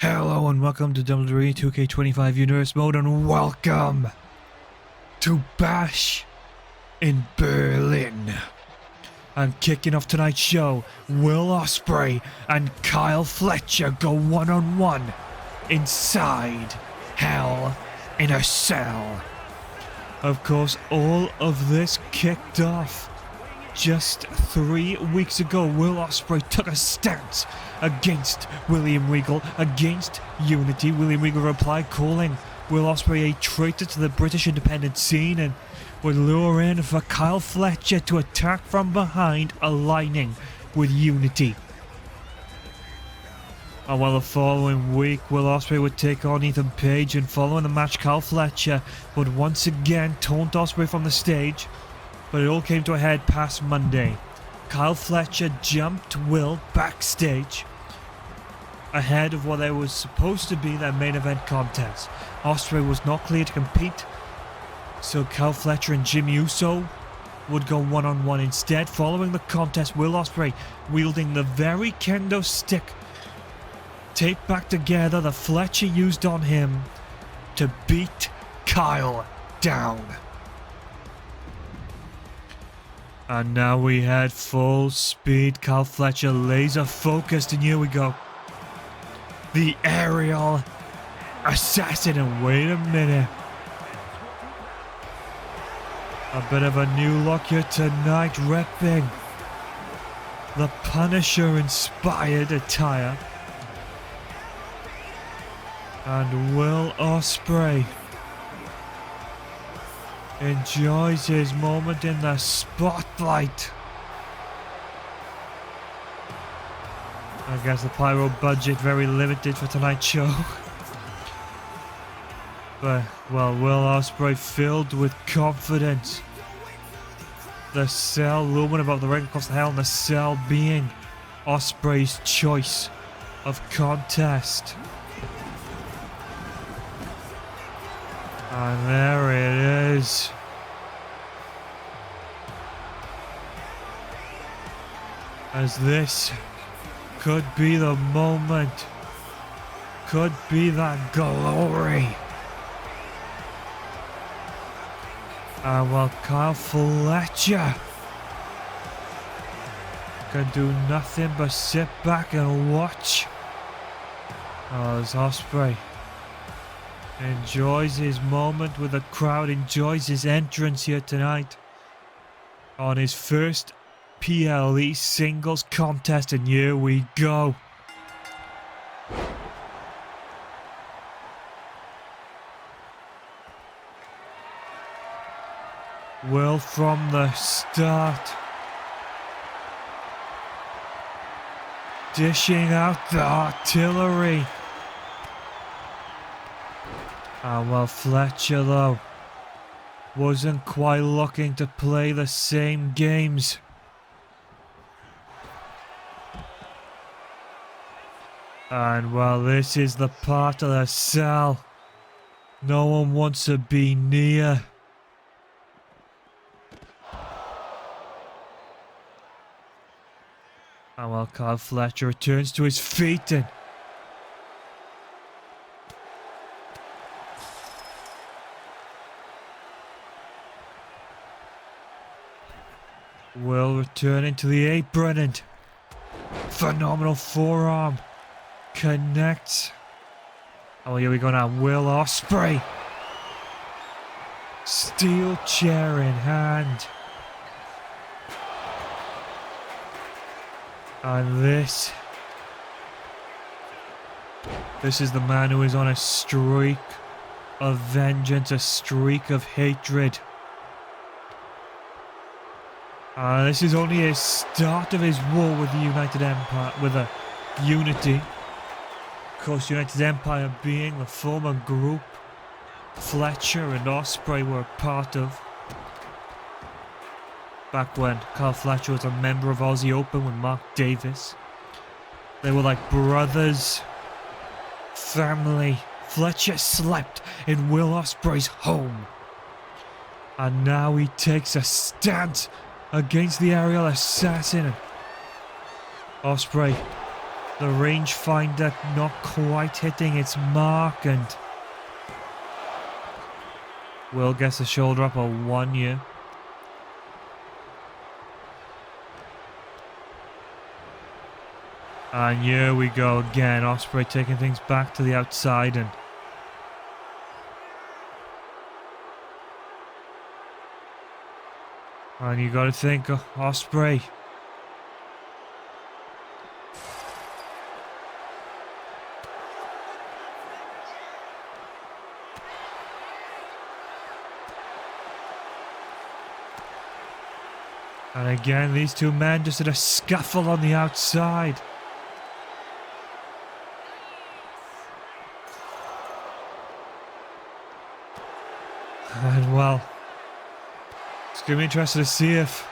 Hello and welcome to WWE 2K25 Universe Mode, and welcome to Bash in Berlin. And kicking off tonight's show, Will Ospreay and Kyle Fletcher go one-on-one inside Hell in a Cell. Of course, all of this kicked off just 3 weeks ago. Will Ospreay took a stance against William Regal, against Unity. William Regal replied, calling Will Ospreay a traitor to the British independent scene, and would lure in for Kyle Fletcher to attack from behind, aligning with Unity. And while the following week, Will Ospreay would take on Ethan Page, and following the match, Kyle Fletcher would once again taunt Ospreay from the stage. But it all came to a head past Monday. Kyle Fletcher jumped Will backstage ahead of what there was supposed to be their main event contest. Ospreay was not clear to compete, so Kyle Fletcher and Jimmy Uso would go one-on-one instead. Following the contest, Will Ospreay, wielding the very kendo stick taped back together that Fletcher used on him, to beat Kyle down. And now we had full speed. Kyle Fletcher laser focused, and here we go. The aerial assassin, and wait a minute. A bit of a new look here tonight, repping the Punisher inspired attire. And Will Ospreay enjoys his moment in the spotlight. I guess the pyro budget very limited for tonight's show. But, well, Will Ospreay filled with confidence. The cell looming above the ring across the Hell in the Cell being Ospreay's choice of contest. And there it is. As this could be the moment, could be that glory. And while Kyle Fletcher can do nothing but sit back and watch as Ospreay enjoys his moment with the crowd, enjoys his entrance here tonight on his first PLE singles contest, and here we go. Will from the start dishing out the artillery. And while Fletcher, though, wasn't quite looking to play the same games. And while this is the part of the cell no one wants to be near. And while Kyle Fletcher returns to his feet, and Will returning to the apron, and phenomenal forearm connects. Oh, here we go now. Will Ospreay, steel chair in hand. And this is the man who is on a streak of vengeance, a streak of hatred. This is only a start of his war with the United Empire, with a Unity. Of course, United Empire being the former group Fletcher and Ospreay were part of. Back when Kyle Fletcher was a member of Aussie Open with Mark Davis. They were like brothers, family. Fletcher slept in Will Ospreay's home. And now he takes a stance against the aerial assassin. Ospreay The rangefinder not quite hitting its mark, and Will gets the shoulder up a 1 year. And here we go again. Ospreay taking things back to the outside, and you got to think, Ospreay. And again, these two men just in a scuffle on the outside. And well, it's going to be interesting to see if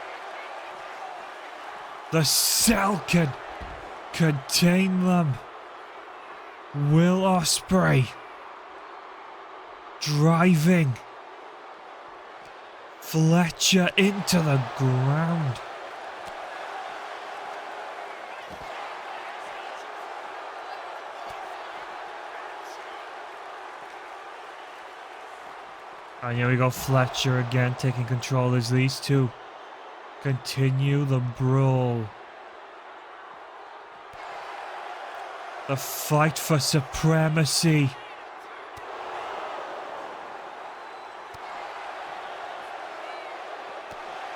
the cell can contain them. Will Ospreay driving Fletcher into the ground. And here we go, Fletcher again taking control as these two continue the brawl. The fight for supremacy.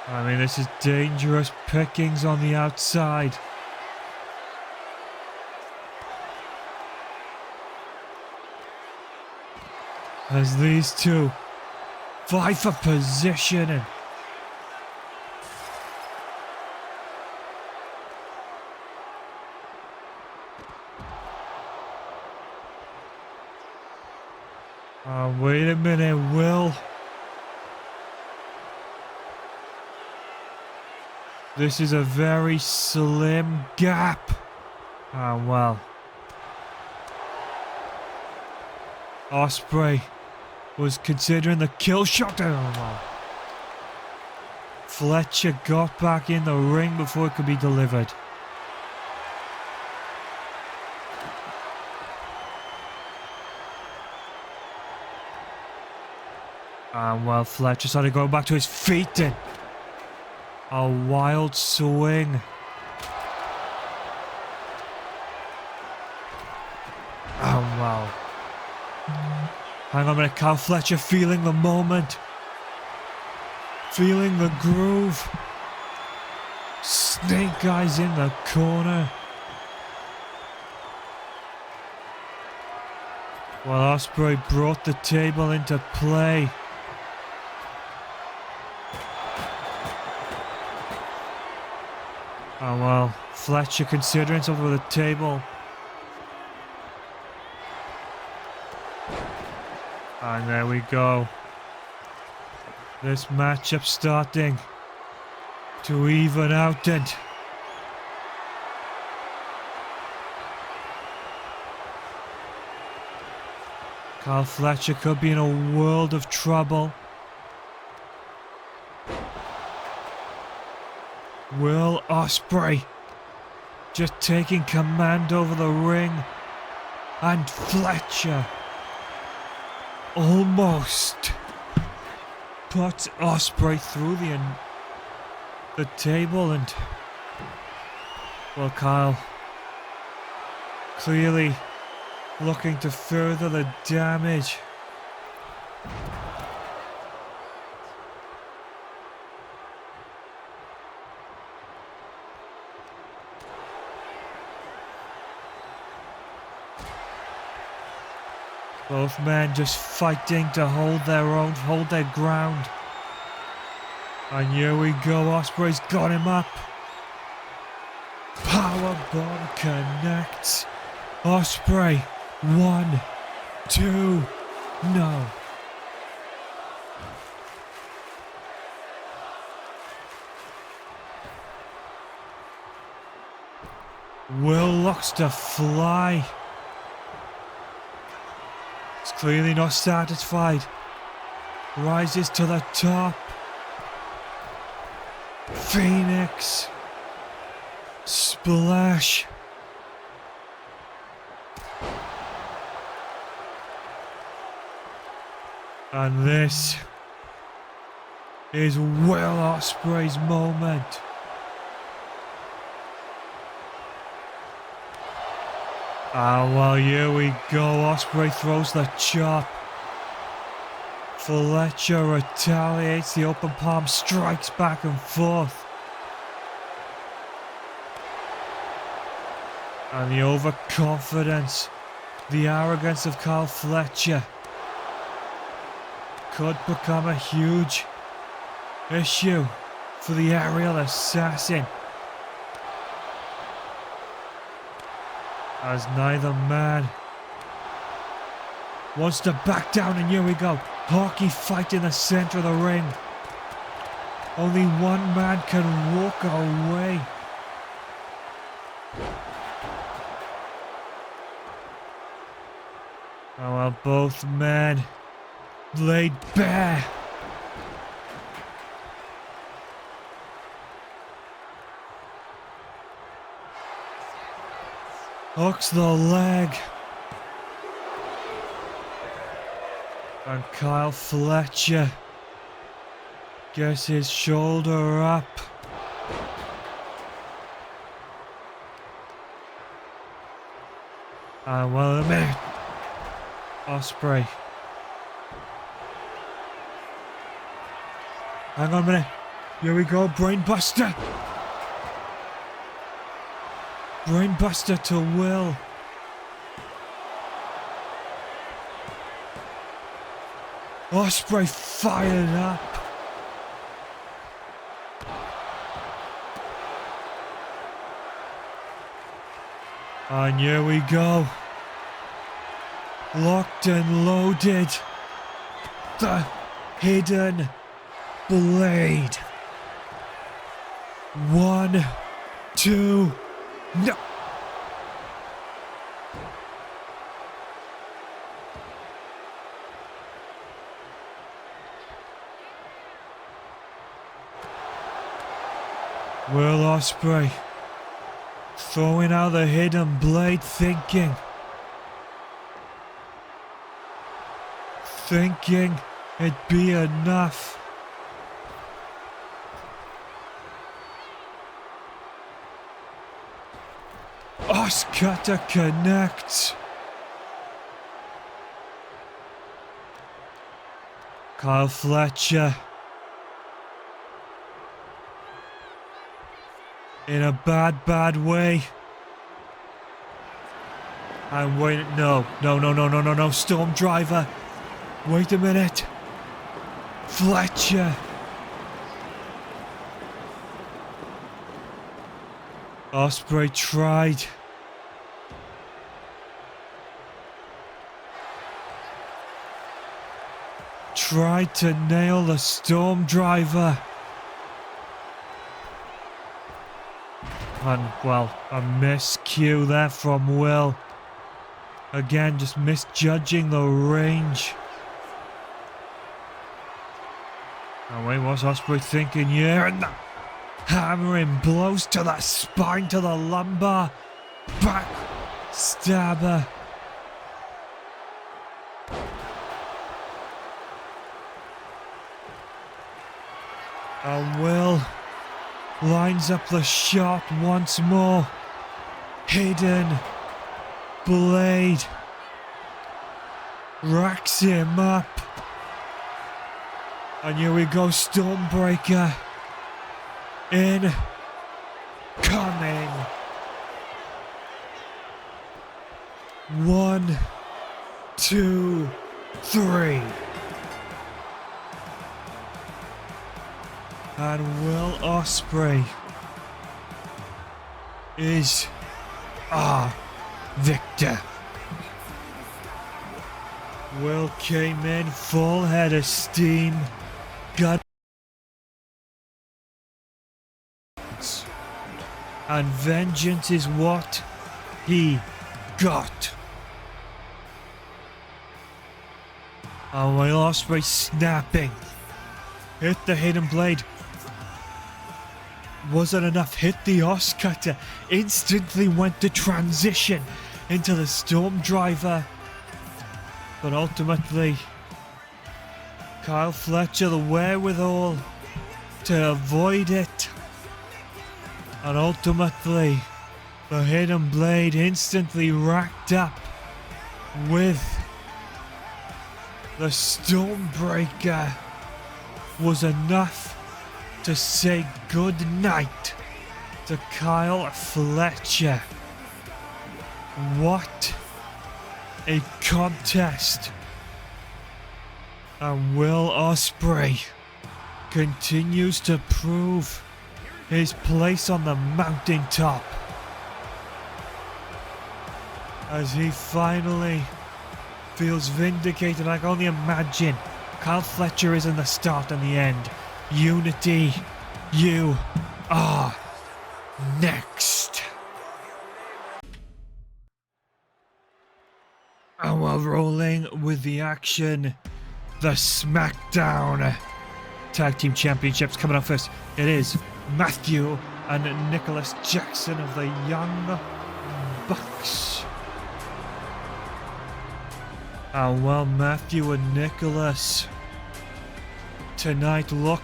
I mean, this is dangerous pickings on the outside. As these two fight for positioning. Oh, wait a minute, Will. This is a very slim gap. Oh, well. Ospreay was considering the kill shot. Oh, well. Fletcher got back in the ring before it could be delivered. And well, Fletcher started going back to his feet then. A wild swing. Oh, wow. Hang on a minute, Kyle Fletcher feeling the moment. Feeling the groove. Snake eyes in the corner. Well, Ospreay brought the table into play. Oh well, Fletcher considering something with the table. And there we go. This matchup starting to even out, and Kyle Fletcher could be in a world of trouble. Will Ospreay just taking command over the ring, and Fletcher almost put Ospreay through the table, and well, Kyle clearly looking to further the damage. Both men just fighting to hold their own, hold their ground. And here we go, Ospreay's got him up. Powerbomb connects. Ospreay, 1, 2, no. Will looks to fly. He's clearly not satisfied. Rises to the top. Phoenix. Splash. And this is Will Ospreay's moment. Well, here we go. Ospreay throws the chop. Fletcher retaliates. The open palm strikes back and forth. And the overconfidence, the arrogance of Kyle Fletcher could become a huge issue for the aerial assassin, as neither man wants to back down. And here we go, hockey fight in the center of the ring. Only one man can walk away. Well, both men laid bare. Hooks the leg. And Kyle Fletcher gets his shoulder up. And well, a minute. Ospreay. Hang on a minute. Here we go. Brainbuster. Brainbuster to Will. Ospreay fired up. And here we go. Locked and loaded. The hidden blade. 1, 2, no. Will Ospreay throwing out the hidden blade, thinking it'd be enough. Oscar to connect. Kyle Fletcher in a bad way. And wait, no, Storm Driver. Wait a minute. Fletcher. Ospreay tried to nail the Storm Driver. And well, a miscue there from Will. Again, just misjudging the range. Oh wait, what's Ospreay thinking here? And the hammering blows to the spine, to the lumbar. Back stabber. And Will lines up the shot once more. Hidden blade. Racks him up. And here we go, Stormbreaker. Incoming. 1, 2, 3. And Will Ospreay is our victor. Will came in full head of steam. Got and vengeance is what he got. And Will Ospreay snapping. Hit the hidden blade. Wasn't enough. Hit the Oscutter. Instantly went to transition into the Storm Driver. But ultimately, Kyle Fletcher the wherewithal to avoid it. And ultimately, the hidden blade instantly racked up with the Stormbreaker was enough to say good night to Kyle Fletcher. What a contest. And Will Ospreay continues to prove his place on the mountaintop as he finally feels vindicated. I can only imagine Kyle Fletcher is in the start and the end. Unity, you are next. And we're rolling with the action. The SmackDown Tag Team Championships coming up first. It is Matthew and Nicholas Jackson of the Young Bucks. And well, Matthew and Nicholas tonight look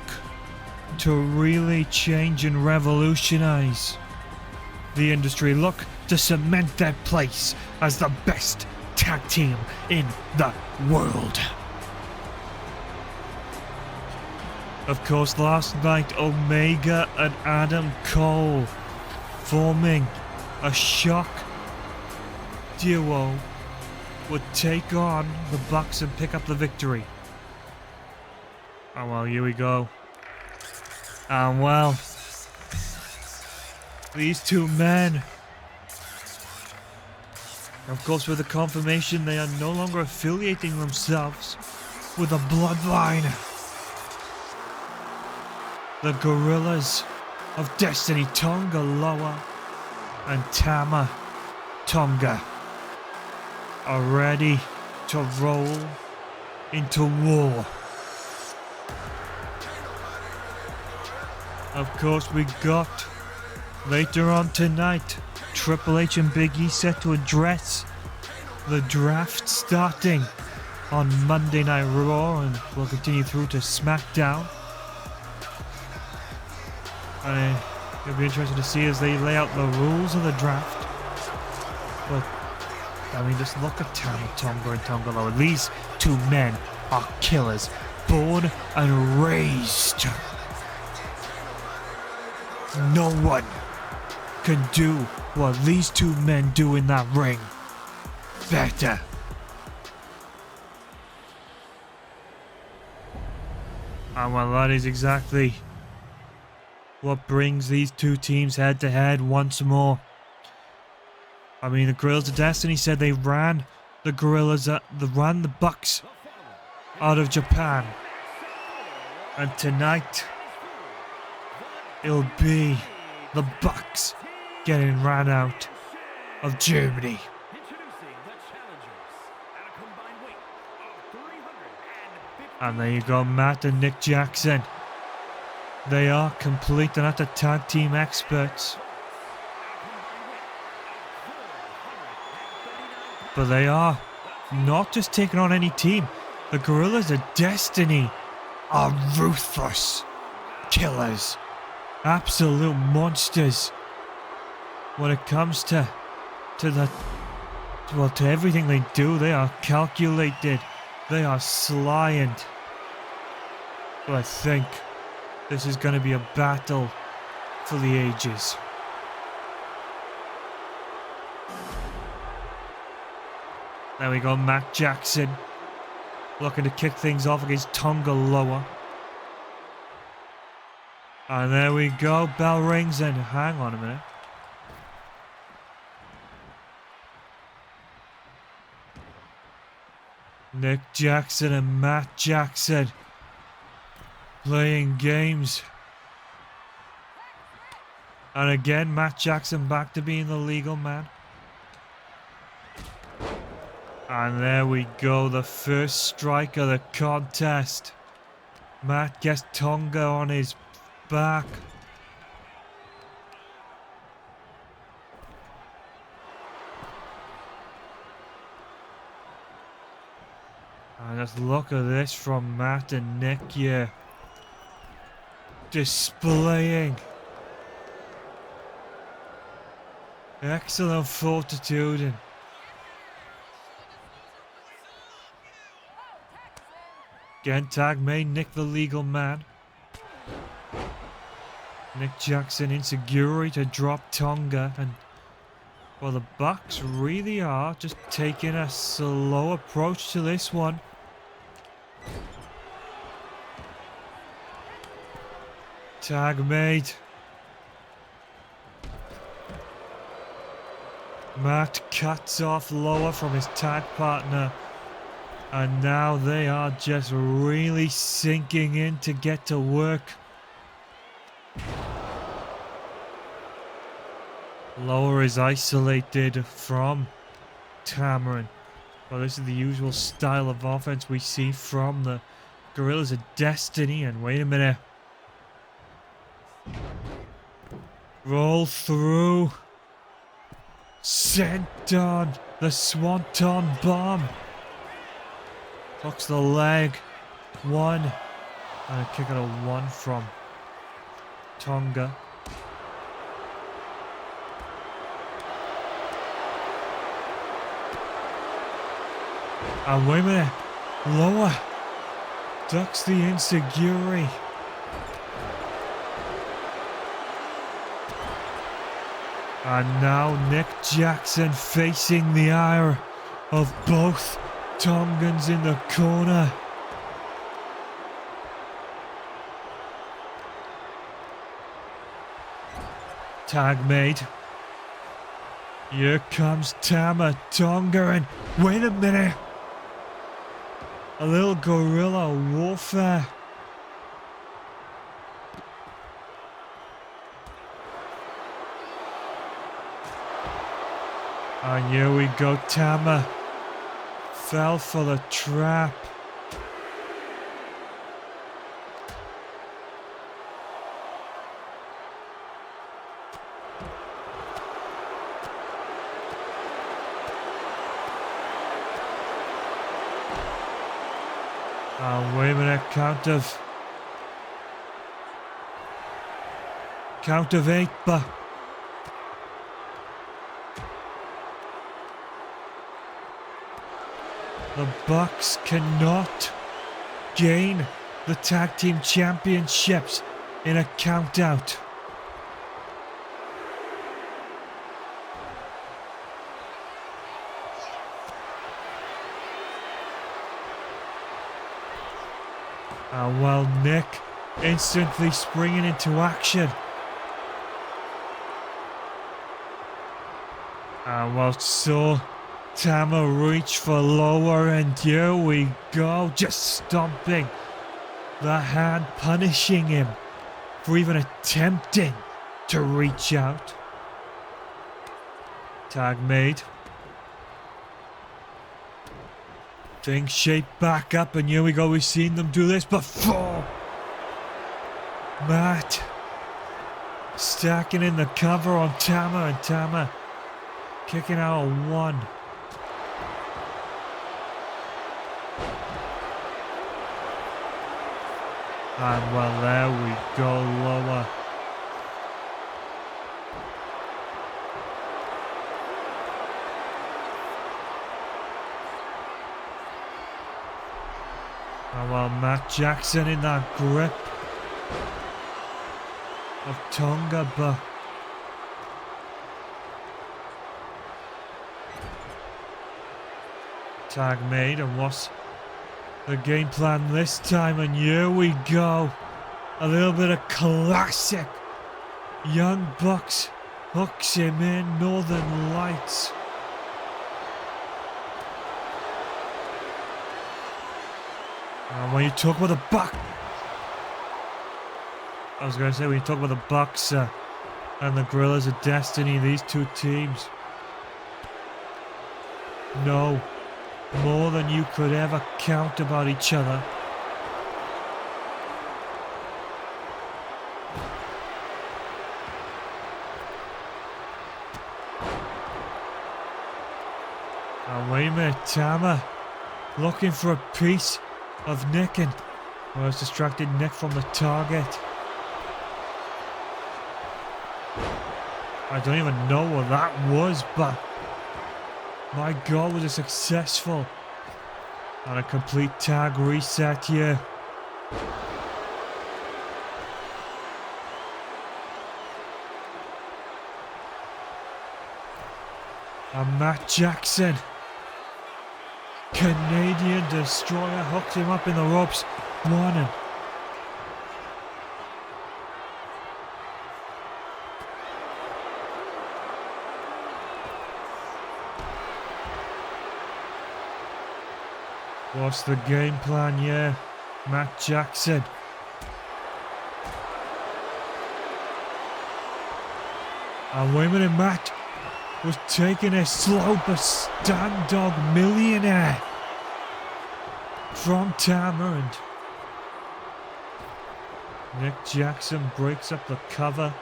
to really change and revolutionize the industry. Look to cement their place as the best tag team in the world. Of course, last night, Omega and Adam Cole forming a shock duo would take on the Bucks and pick up the victory. Oh well, here we go. And well, these two men, of course, with the confirmation they are no longer affiliating themselves with the Bloodline. The Gorillas of Destiny, Tonga Loa and Tama Tonga, are ready to roll into war. Of course, we got later on tonight Triple H and Big E set to address the draft starting on Monday Night Raw and will continue through to SmackDown. And it'll be interesting to see as they lay out the rules of the draft. But I mean, just look at Tama Tonga and Tonga Loa. These two men are killers, born and raised. No one can do what these two men do in that ring better. And well, that is exactly what brings these two teams head to head once more. I mean, the Gorillas of Destiny said they ran the Bucks out of Japan. And tonight, it'll be the Bucks getting ran out of Germany. And there you go, Matt and Nick Jackson. They are complete. They're not the tag team experts, but they are not just taking on any team. The Gorillas of Destiny are ruthless killers, absolute monsters when it comes to everything they do. They are calculated, they are sly, and well, I think this is going to be a battle for the ages. There we go, Matt Jackson looking to kick things off against Tonga Loa. And there we go, bell rings, and hang on a minute. Nick Jackson and Matt Jackson playing games. And again, Matt Jackson back to being the legal man. And there we go, the first strike of the contest. Matt gets Tonga on his back. And just look at this from Matt and Nick here. Displaying excellent fortitude and again tag made Nick the legal man. Nick Jackson insecurity to drop Tonga, and well, the Bucks really are just taking a slow approach to this one. Tag made. Matt cuts off lower from his tag partner, and now they are just really sinking in to get to work. Lower is isolated from Tamarin. Well, this is the usual style of offense we see from the Gorillas of Destiny. And wait a minute. Roll through. Sent on the Swanton Bomb. Hooks the leg. One. And a kick out of one from Tonga. And wait a minute. Lower. Ducks the insecurity. And now Nick Jackson facing the ire of both Tongans in the corner. Tag made. Here comes Tama Tonga, and wait a minute. A little guerrilla warfare. And here we go, Tama fell for the trap. And wait a minute, count of 8, but the Bucks cannot gain the tag team championships in a count out. And while Nick instantly springing into action. And while so Tama reach for lower, and here we go, just stomping the hand, punishing him for even attempting to reach out. Tag made. Things shape back up, and here we go, we've seen them do this before. Matt stacking in the cover on Tama, and Tama kicking out a 1. And well, there we go, lower. And well, Matt Jackson in that grip of Tonga, but tag made, and what's the game plan this time? And here we go, a little bit of classic Young Bucks hooks him in, Northern Lights. And when you talk about the Bucks, I was going to say, when you talk about the Bucks and the Gorillas of Destiny, these two teams know more than you could ever count about each other. And wait a minute, Tama looking for a piece of Nick, and well, it's distracted Nick from the target. I don't even know what that was, but my goal was a successful and a complete tag reset here. And Matt Jackson, Canadian Destroyer, hooks him up in the ropes. One and what's the game plan? Yeah, Matt Jackson. And wait a minute, Matt was taking a slow but stand dog millionaire from Tama, and Nick Jackson breaks up the cover.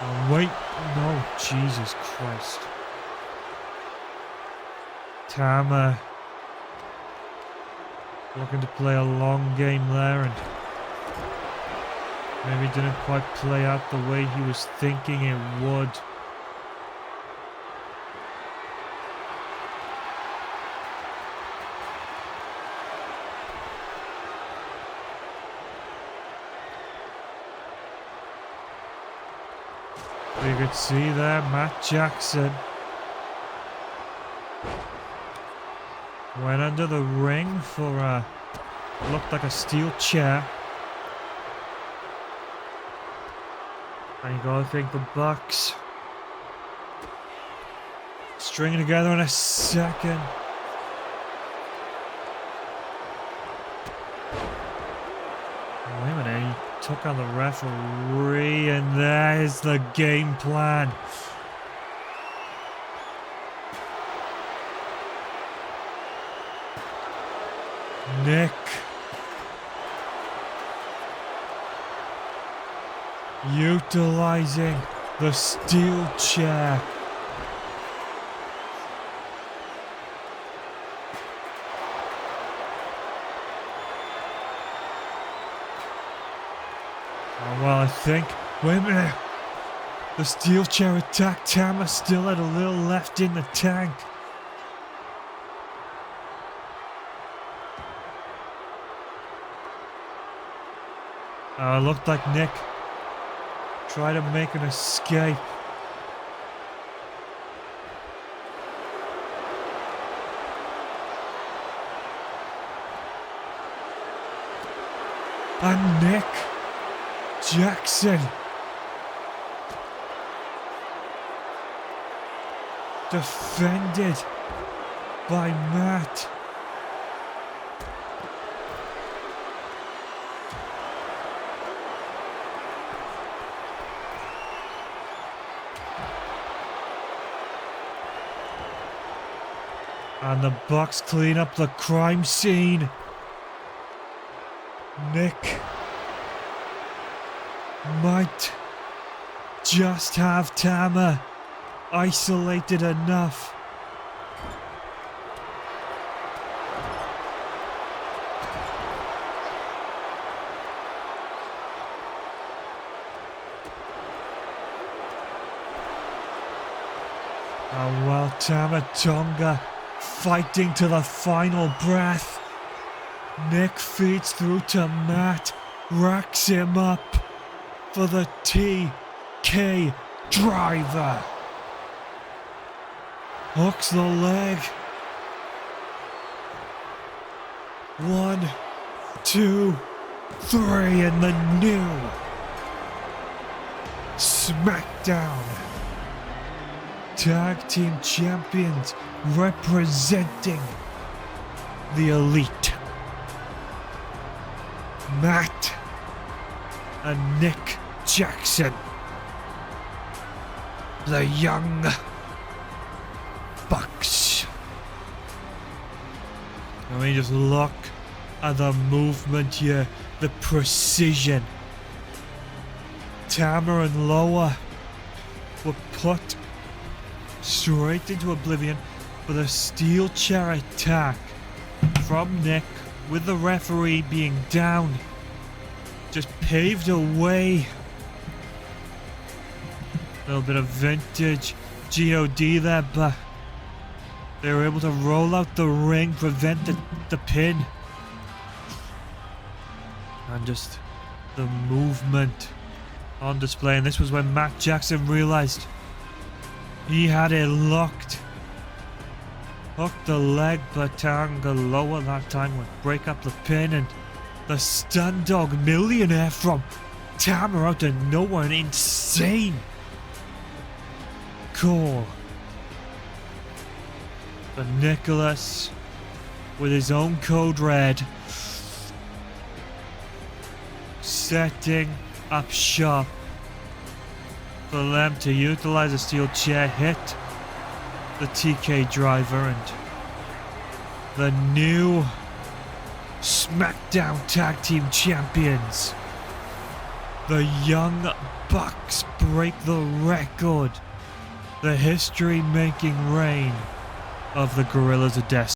Oh wait, no, Jesus Christ. Tama looking to play a long game there, and maybe didn't quite play out the way he was thinking it would. You could see there, Matt Jackson went under the ring for looked like a steel chair. And you gotta think the Bucks stringing together in a second. Wait a minute, he took on the referee, and there's the game plan. Nick utilizing the steel chair. Oh, well, I think, wait a minute, the steel chair attacked Tama, still had a little left in the tank. It looked like Nick tried to make an escape. And Nick Jackson defended by Matt. And the Bucks clean up the crime scene. Nick might just have Tama isolated enough. And while Tama Tonga fighting to the final breath, Nick feeds through to Matt, racks him up for the TK driver. Hooks the leg. 1, 2, 3, and the new SmackDown Tag Team Champions representing the Elite, Matt and Nick Jackson, the Young Bucks. I mean, just look at the movement here, the precision. Tama and Loa were put straight into oblivion, but a steel chair attack from Nick, with the referee being down, just paved a way. A little bit of vintage GOD there, but they were able to roll out the ring, prevent the pin. And just the movement on display. And this was when Matt Jackson realized he had it locked. Hooked the leg, but Tangaloa that time would break up the pin, and the Stun Dog Millionaire from Tama out of nowhere, an insane call. But Nicholas, with his own code red, setting up shop for them to utilize a steel chair, hit the TK driver, and the new SmackDown Tag Team Champions, the Young Bucks, break the record, the history-making reign of the Gorillas of Destiny.